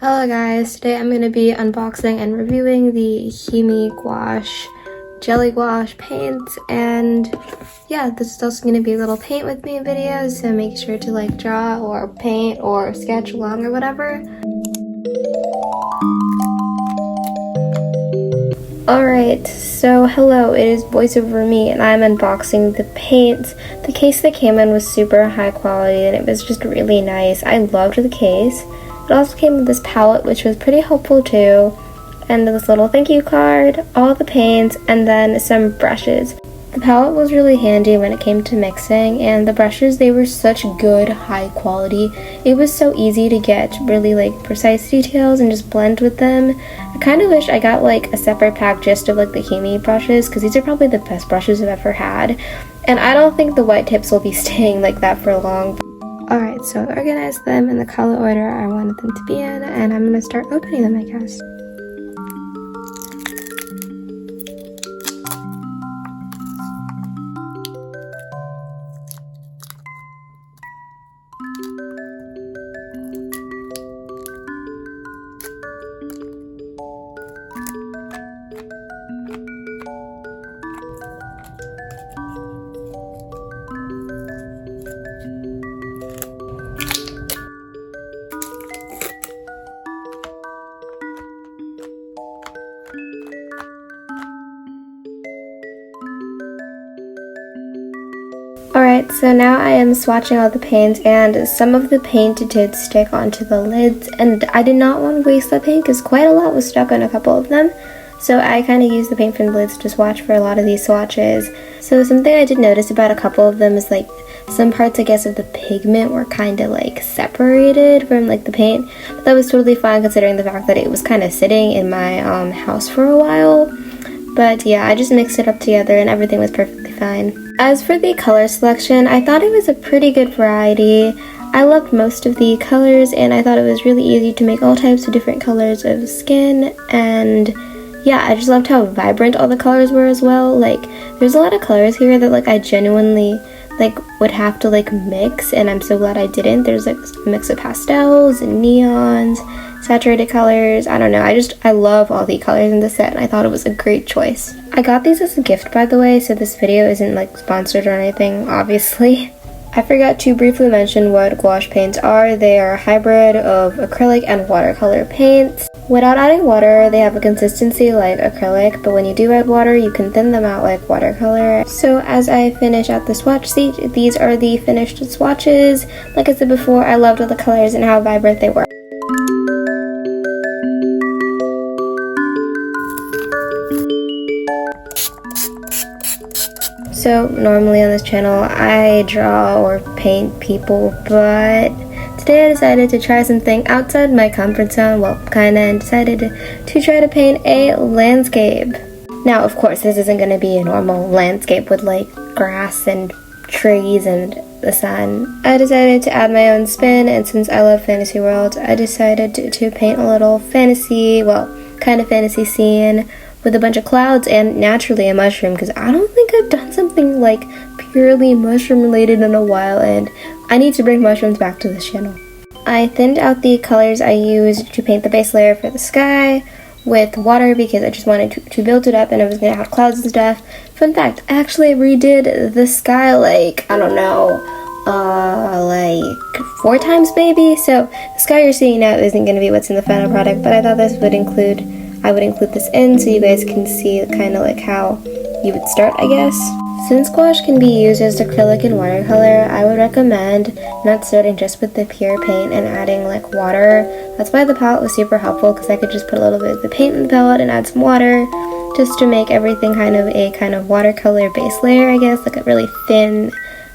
Hello guys, today I'm going to be unboxing and reviewing the HIMI gouache, jelly gouache paints, and yeah, this is also going to be a little paint with me video, so make sure to like draw or paint or sketch along or whatever. Alright, so hello, it is voiceover me and I'm unboxing the paints. The case that came in was super high quality and it was just really nice. I loved the case. It also came with this palette, which was pretty helpful too, and this little thank you card, all the paints, and then some brushes. The palette was really handy when it came to mixing, and the brushes, they were such good high quality. It was so easy to get really like precise details and just blend with them. I kind of wish I got like a separate pack just of like the HIMI brushes, because these are probably the best brushes I've ever had, and I don't think the white tips will be staying like that for long. Alright, so I organized them in the color order I wanted them to be in, and I'm going to start opening them, I guess. Alright, so now I am swatching all the paints, and some of the paint did stick onto the lids, and I did not want to waste that paint because quite a lot was stuck on a couple of them. So I kind of used the paint from the lids to swatch for a lot of these swatches. So something I did notice about a couple of them is like some parts, I guess, of the pigment were kind of like separated from like the paint, but that was totally fine considering the fact that it was kind of sitting in my house for a while. But yeah, I just mixed it up together and everything was perfectly fine. As for the color selection, I thought it was a pretty good variety. I loved most of the colors, and I thought it was really easy to make all types of different colors of skin, and yeah, I just loved how vibrant all the colors were as well. Like, there's a lot of colors here that like I genuinely like would have to like mix, and I'm so glad I didn't. There's like a mix of pastels and neons, saturated colors. I don't know, I love all the colors in the set, and I thought it was a great choice. I got these as a gift, by the way, so this video isn't like sponsored or anything, obviously. I forgot to briefly mention what gouache paints are. They are a hybrid of acrylic and watercolor paints. Without adding water, they have a consistency like acrylic, but when you do add water, you can thin them out like watercolor. So as I finish out the swatch sheet, these are the finished swatches. Like I said before, I loved all the colors and how vibrant they were. So normally on this channel I draw or paint people, but today I decided to try something outside my comfort zone, well kinda, and decided to try to paint a landscape. Now of course this isn't going to be a normal landscape with like grass and trees and the sun. I decided to add my own spin, and since I love fantasy worlds, I decided to paint a little fantasy, well kind of fantasy scene with a bunch of clouds and naturally a mushroom, because I don't think I've done something like purely mushroom related in a while, and I need to bring mushrooms back to this channel. I thinned out the colors I used to paint the base layer for the sky with water because I just wanted to build it up, and it was going to have clouds and stuff. Fun fact, I actually redid the sky like, I don't know, like 4 times maybe, so the sky you're seeing now isn't going to be what's in the final product, but I thought this would I would include this in so you guys can see kind of like how you would start, I guess. Since gouache can be used as acrylic and watercolor, I would recommend not starting just with the pure paint and adding like water. That's why the palette was super helpful, because I could just put a little bit of the paint in the palette and add some water just to make everything kind of watercolor base layer, I guess, like a really thin,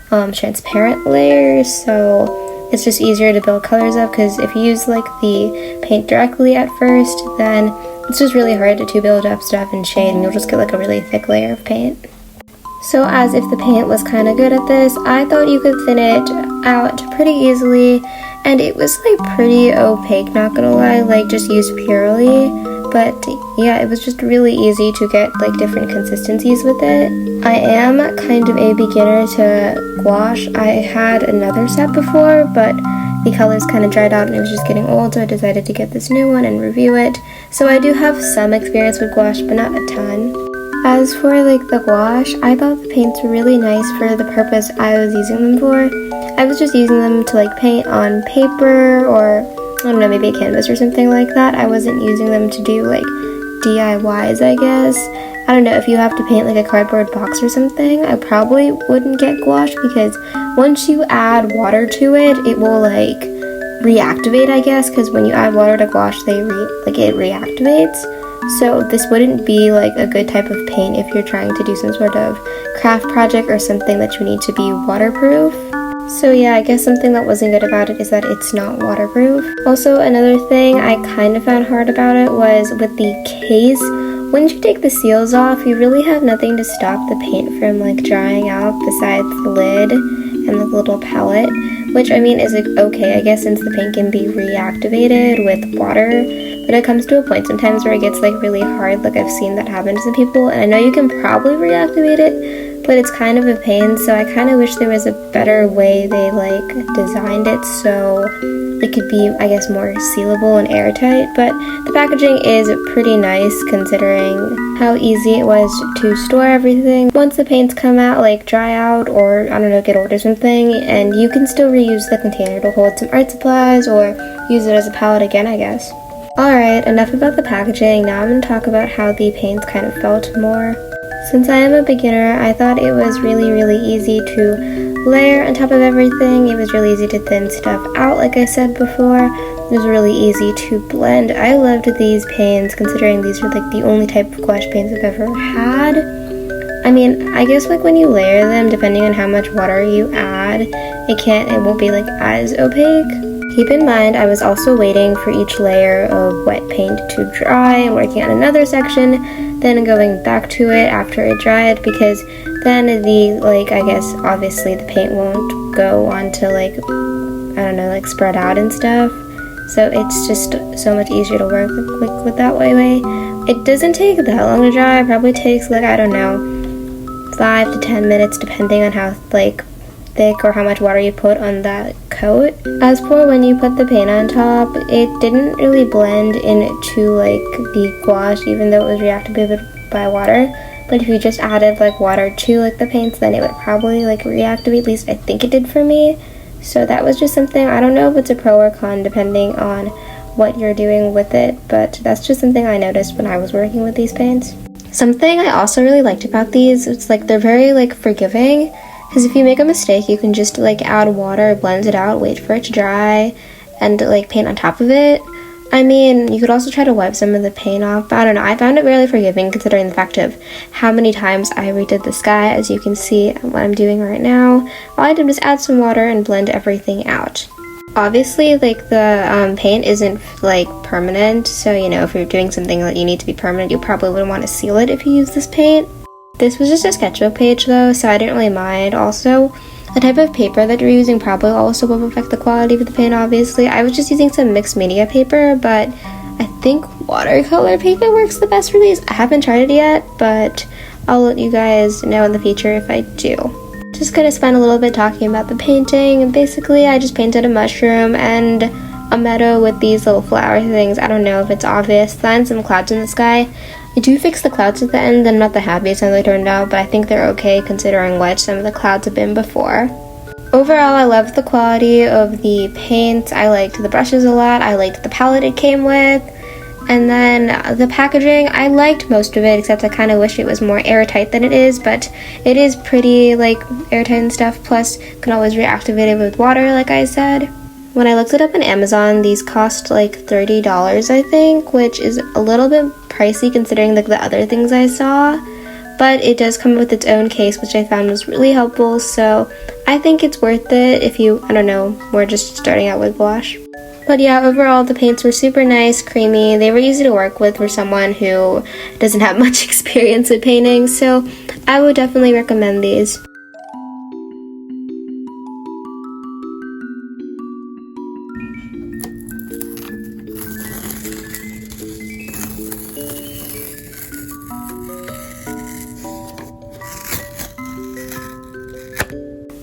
transparent layer. So it's just easier to build colors up, because if you use like the paint directly at first, then it's just really hard to build up stuff and shade, and you'll just get like a really thick layer of paint. So as if the paint was kind of good at this, I thought you could thin it out pretty easily, and it was like pretty opaque, not gonna lie, like just used purely. But yeah, it was just really easy to get like different consistencies with it. I am kind of a beginner to gouache. I had another set before, but the colors kind of dried out and it was just getting old, so I decided to get this new one and review it. So I do have some experience with gouache, but not a ton. As for like the gouache, I thought the paints were really nice for the purpose I was using them for. I was just using them to like paint on paper or, I don't know, maybe a canvas or something like that. I wasn't using them to do like DIYs, I guess. I don't know, if you have to paint like a cardboard box or something, I probably wouldn't get gouache because once you add water to it, it will like reactivate, I guess, because when you add water to gouache, it reactivates. So this wouldn't be like a good type of paint if you're trying to do some sort of craft project or something that you need to be waterproof. So yeah, I guess something that wasn't good about it is that it's not waterproof. Also, another thing I kind of found hard about it was with the case. Once you take the seals off, you really have nothing to stop the paint from like drying out besides the lid and the little palette, which I mean is like okay, I guess, since the paint can be reactivated with water. But it comes to a point sometimes where it gets like really hard, like I've seen that happen to some people, and I know you can probably reactivate it, but it's kind of a pain, so I kind of wish there was a better way they like designed it so it could be, I guess, more sealable and airtight. But the packaging is pretty nice considering how easy it was to store everything. Once the paints come out, like dry out or, I don't know, get old or something, and you can still reuse the container to hold some art supplies or use it as a palette again, I guess. Alright, enough about the packaging. Now I'm going to talk about how the paints kind of felt more. Since I am a beginner, I thought it was really easy to layer on top of everything. It was really easy to thin stuff out, like I said before. It was really easy to blend. I loved these paints considering these are like the only type of gouache paints I've ever had. I mean, I guess like when you layer them, depending on how much water you add, it won't be like as opaque. Keep in mind, I was also waiting for each layer of wet paint to dry and working on another section, then going back to it after it dried, because then I guess obviously the paint won't go on to like, I don't know, like spread out and stuff. So it's just so much easier to work with that way. It doesn't take that long to dry. It probably takes like, I don't know, 5 to 10 minutes depending on how like thick or how much water you put on that coat. As for when you put the paint on top, it didn't really blend into like the gouache even though it was reactivated by water. But if you just added like water to like the paints, then it would probably like reactivate, at least I think it did for me. So that was just something, I don't know if it's a pro or con depending on what you're doing with it, but that's just something I noticed when I was working with these paints. Something I also really liked about these, it's like they're very like forgiving. Because if you make a mistake, you can just like add water, blend it out, wait for it to dry, and like paint on top of it. I mean, you could also try to wipe some of the paint off, but I don't know, I found it really forgiving considering the fact of how many times I redid the sky, as you can see what I'm doing right now. All I did was add some water and blend everything out. Obviously, like the paint isn't like permanent, so you know, if you're doing something that you need to be permanent, you probably wouldn't want to seal it if you use this paint. This was just a sketchbook page though, so I didn't really mind. Also, the type of paper that you're using probably also will affect the quality of the paint, obviously. I was just using some mixed media paper, but I think watercolor paper works the best for these. I haven't tried it yet, but I'll let you guys know in the future if I do. Just gonna spend a little bit talking about the painting. Basically, I just painted a mushroom and a meadow with these little flower things. I don't know if it's obvious. Then some clouds in the sky. I do fix the clouds at the end. I'm not the happiest how they turned out, but I think they're okay considering what some of the clouds have been before. Overall, I loved the quality of the paint. I liked the brushes a lot. I liked the palette it came with. And then the packaging, I liked most of it, except I kind of wish it was more airtight than it is, but it is pretty like airtight and stuff. Plus, you can always reactivate it with water, like I said. When I looked it up on Amazon, these cost like $30, I think, which is a little bit pricey considering like the other things I saw. But it does come with its own case, which I found was really helpful, so I think it's worth it if you, I don't know, were just starting out with gouache. But yeah, overall the paints were super nice, creamy. They were easy to work with for someone who doesn't have much experience with painting, so I would definitely recommend these.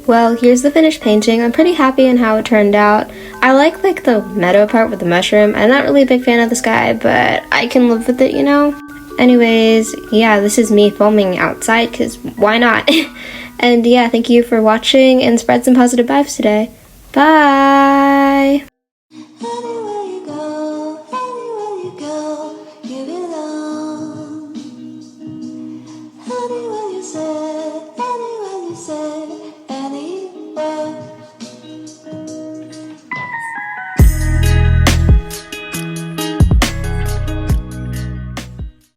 Well, here's the finished painting. I'm pretty happy in how it turned out. I like the meadow part with the mushroom. I'm not really a big fan of the sky, but I can live with it, you know? Anyways, yeah, this is me filming outside, because why not? And yeah, thank you for watching, and spread some positive vibes today. Bye! Anywhere you go, you belong. Anywhere you say,